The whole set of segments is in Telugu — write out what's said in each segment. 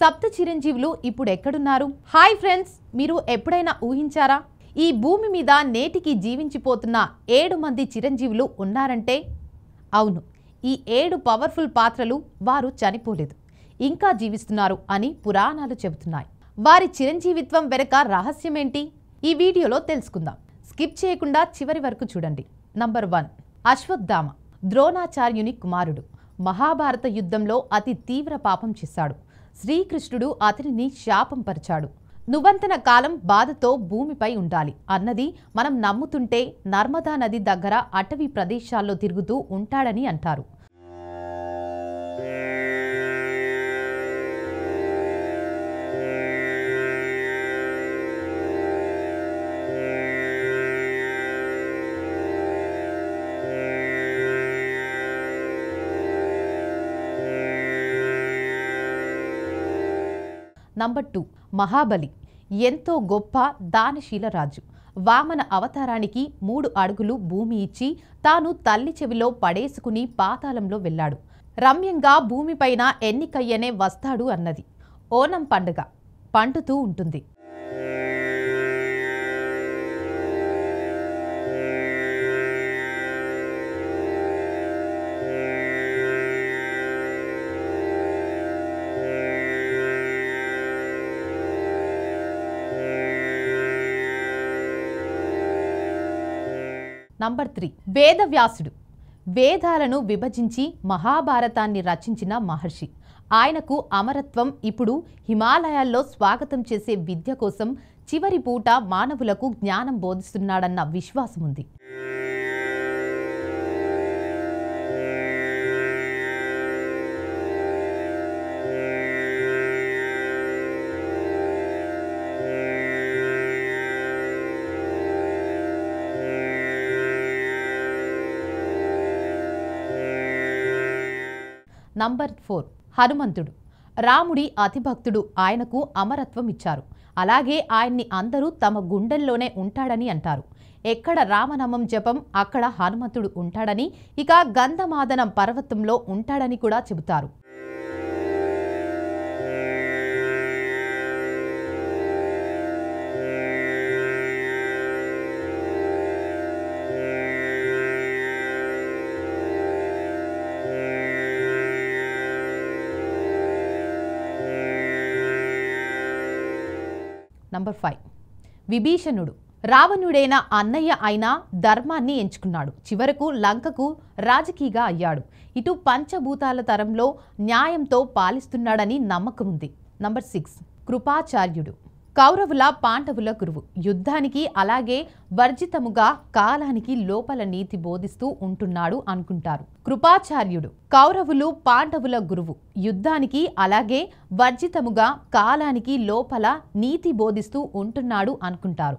సప్త చిరంజీవులు ఇప్పుడు ఎక్కడున్నారు? హాయ్ ఫ్రెండ్స్, మీరు ఎప్పుడైనా ఊహించారా ఈ భూమి మీద నేటికి జీవించిపోతున్న 7 మంది చిరంజీవులు ఉన్నారంటే? అవును, ఈ 7 పవర్ఫుల్ పాత్రలు వారు చనిపోలేదు, ఇంకా జీవిస్తున్నారు అని పురాణాలు చెబుతున్నాయి. వారి చిరంజీవిత్వం వెనుక రహస్యమేంటి? ఈ వీడియోలో తెలుసుకుందాం. స్కిప్ చేయకుండా చివరి వరకు చూడండి. నంబర్ 1, అశ్వత్థామ ద్రోణాచార్యుని కుమారుడు. మహాభారత యుద్ధంలో అతి తీవ్ర పాపం చేశాడు. శ్రీకృష్ణుడు అతనిని శాపం పరిచాడు. నువ్వంతన కాలం బాధతో భూమిపై ఉండాలి అన్నది మనం నమ్ముతుంటే నర్మదా నది దగ్గర అటవీ ప్రదేశాల్లో తిరుగుతూ ఉంటాడని అంటారు. నంబర్ 2, మహాబలి ఎంతో గొప్ప దానశీల రాజు. వామన అవతారానికి 3 అడుగులు భూమి ఇచ్చి తాను తల్లి చెవిలో పడేసుకుని పాతాళంలో వెళ్ళాడు. రమ్యంగా భూమిపైన ఎన్నికయ్యనే వస్తాడు అన్నది. ఓనం పండుగ పండుతూ ఉంటుంది. నంబర్ 3, వేదవ్యాసుడు వేదాలను విభజించి మహాభారతాన్ని రచించిన మహర్షి. ఆయనకు అమరత్వం ఇప్పుడు హిమాలయాల్లో స్వాగతం చేసే విద్య కోసం చివరి పూట మానవులకు జ్ఞానం బోధిస్తున్నాడన్న విశ్వాసం ఉంది. నంబర్ 4, హనుమంతుడు రాముడి అతిభక్తుడు. ఆయనకు అమరత్వం ఇచ్చారు. అలాగే ఆయన్ని అందరూ తమ గుండెల్లోనే ఉంటాడని అంటారు. ఎక్కడ రామనామం జపం అక్కడ హనుమంతుడు ఉంటాడని, ఇక గంధమాదనం పర్వతంలో ఉంటాడని కూడా చెబుతారు. నంబర్ 5, విభీషణుడు రావణుడైన అన్నయ్య అయిన ధర్మాన్ని ఎంచుకున్నాడు. చివరకు లంకకు రాజకీగా అయ్యాడు. ఇటు పంచభూతాల తరంలో న్యాయంతో పాలిస్తున్నాడని నమ్మకం ఉంది. నంబర్ 6, కృపాచార్యుడు కౌరవుల పాండవుల గురువు. యుద్ధానికి అలాగే వర్జితముగా కాలానికి లోపల నీతి బోధిస్తూ ఉంటున్నాడు అనుకుంటారు. కృపాచార్యుడు కౌరవులు పాండవుల గురువు. యుద్ధానికి అలాగే వర్జితముగా కాలానికి లోపల నీతి బోధిస్తూ ఉంటున్నాడు అనుకుంటారు.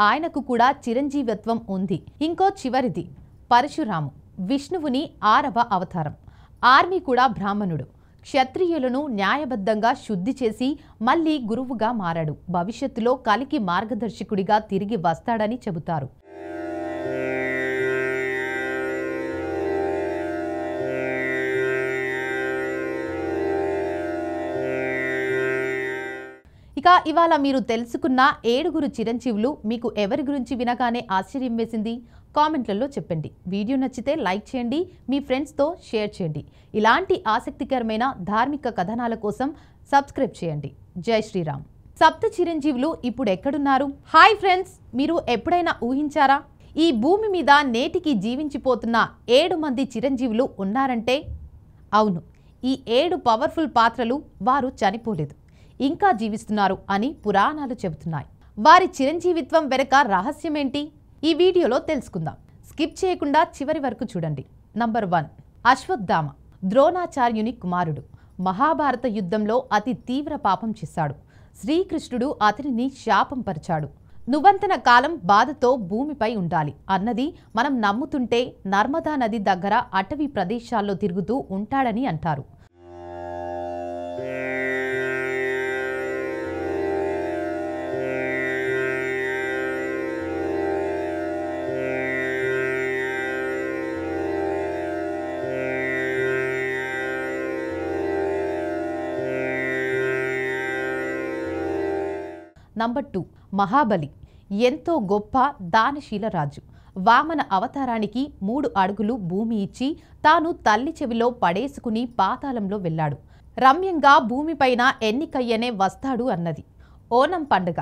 ఆయనకు కూడా చిరంజీవత్వం ఉంది. ఇంకో చివరిది పరశురాము విష్ణువుని 6వ అవతారం. ఆర్మీ కూడా బ్రాహ్మణుడు. క్షత్రియులను న్యాయబద్ధంగా శుద్ధి చేసి మళ్ళీ గురువుగా మారాడు. భవిష్యత్తులో కలికి మార్గదర్శకుడిగా తిరిగి వస్తాడని చెబుతారు. ఇక ఇవాళ మీరు తెలుసుకున్న 7 చిరంజీవులు మీకు ఎవరి గురించి వినగానే ఆశ్చర్యం వేసింది? కామెంట్లలో చెప్పండి. వీడియో నచ్చితే లైక్ చేయండి, మీ ఫ్రెండ్స్తో షేర్ చేయండి. ఇలాంటి ఆసక్తికరమైన ధార్మిక కథనాల కోసం సబ్స్క్రైబ్ చేయండి. జై శ్రీరామ్. సప్త చిరంజీవులు ఇప్పుడు ఎక్కడున్నారు? హాయ్ ఫ్రెండ్స్, మీరు ఎప్పుడైనా ఊహించారా ఈ భూమి మీద నేటికి జీవించిపోతున్న 7 మంది చిరంజీవులు ఉన్నారంటే? అవును, ఈ 7 పవర్ఫుల్ పాత్రలు వారు చనిపోలేదు, ఇంకా జీవిస్తున్నారు అని పురాణాలు చెబుతున్నాయి. వారి చిరంజీవిత్వం వెనుక రహస్యమేంటి? ఈ వీడియోలో తెలుసుకుందాం. స్కిప్ చేయకుండా చివరి వరకు చూడండి. నంబర్ 1, అశ్వత్థామ ద్రోణాచార్యుని కుమారుడు. మహాభారత యుద్ధంలో అతి తీవ్ర పాపం చేశాడు. శ్రీకృష్ణుడు అతనిని శాపం పరిచాడు. నువ్వంతన కాలం బాధతో భూమిపై ఉండాలి అన్నది మనం నమ్ముతుంటే నర్మదా నది దగ్గర అటవీ ప్రదేశాల్లో తిరుగుతూ ఉంటాడని అంటారు. నంబర్ 2 మహాబలి ఎంతో గొప్ప దానశీల రాజు. వామన అవతారానికి 3 అడుగులు భూమి ఇచ్చి తాను తల్లి చెవిలో పడేసుకుని పాతాళంలో వెళ్ళాడు. రమ్యంగా భూమిపైన ఎన్నికయ్యనే వస్తాడు అన్నది. ఓనం పండుగ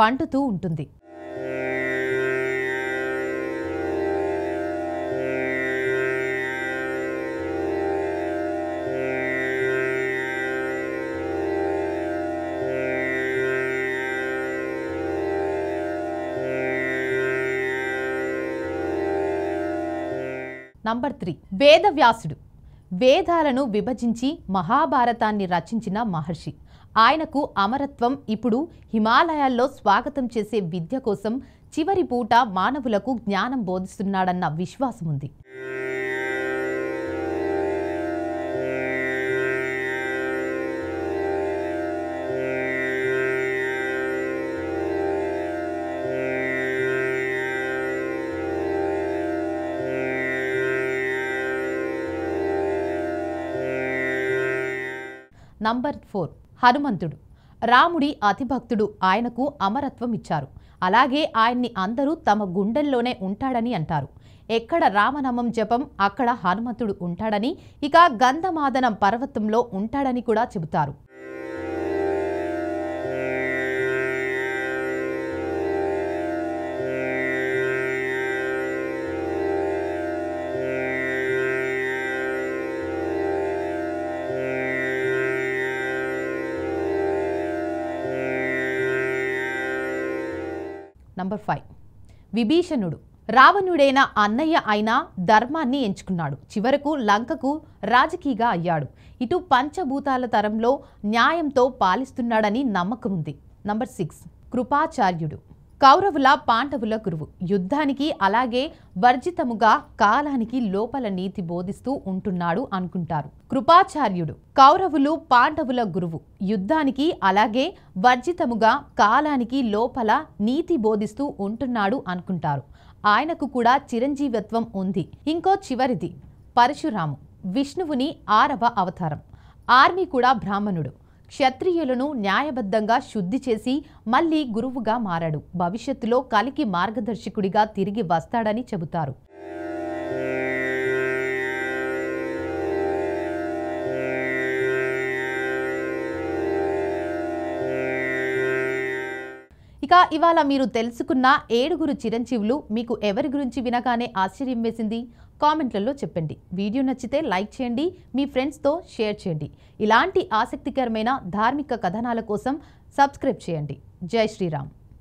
పండుతూ ఉంటుంది. నంబర్ 3 వేదవ్యాసుడు. వేదాలను విభజించి మహాభారతాన్ని రచించిన మహర్షి. ఆయనకు అమరత్వం ఇప్పుడు హిమాలయాల్లో స్వాగతం చేసే విద్య కోసం చివరి పూట మానవులకు జ్ఞానం బోధిస్తున్నాడన్న విశ్వాసం ఉంది. నంబర్ 4 హనుమంతుడు. రాముడి అతిభక్తుడు. ఆయనకు అమరత్వం ఇచ్చారు. అలాగే ఆయన్ని అందరూ తమ గుండెల్లోనే ఉంటాడని అంటారు. ఎక్కడ రామనామం జపం అక్కడ హనుమంతుడు ఉంటాడని, ఇక గంధమాదనం పర్వతంలో ఉంటాడని కూడా చెబుతారు. నంబర్ 5 విభీషణుడు. రావణుడైన అన్నయ్య అయిన ధర్మాన్ని ఎంచుకున్నాడు. చివరకు లంకకు రాజకీగా అయ్యాడు. ఇటు పంచభూతాల తరంలో న్యాయంతో పాలిస్తున్నాడని నమ్మకం ఉంది. నంబర్ 6 కృపాచార్యుడు. కౌరవుల పాండవుల గురువు. యుద్ధానికి అలాగే వర్జితముగా కాలానికి లోపల నీతి బోధిస్తూ ఉంటున్నాడు అనుకుంటారు. కృపాచార్యుడు కౌరవులు పాండవుల గురువు. యుద్ధానికి అలాగే వర్జితముగా కాలానికి లోపల నీతి బోధిస్తూ ఉంటున్నాడు అనుకుంటారు. ఆయనకు కూడా చిరంజీవత్వం ఉంది. ఇంకో చివరిది పరశురాము. విష్ణువుని 6వ అవతారం. ఆర్మీ కూడా బ్రాహ్మణుడు. క్షత్రియులను న్యాయబద్ధంగా శుద్ధి చేసి మళ్ళీ గురువుగా మారాడు. భవిష్యత్తులో కలికి మార్గదర్శకుడిగా తిరిగి వస్తాడని చెబుతారు. ఇక ఇవాళ మీరు తెలుసుకున్న 7 చిరంజీవులు మీకు ఎవరి గురించి వినగానే ఆశ్చర్యం వేసింది? కామెంట్లలో చెప్పండి. వీడియో నచ్చితే లైక్ చేయండి, మీ ఫ్రెండ్స్తో షేర్ చేయండి. ఇలాంటి ఆసక్తికరమైన ధార్మిక కథనాల కోసం సబ్స్క్రైబ్ చేయండి. జై శ్రీరామ్.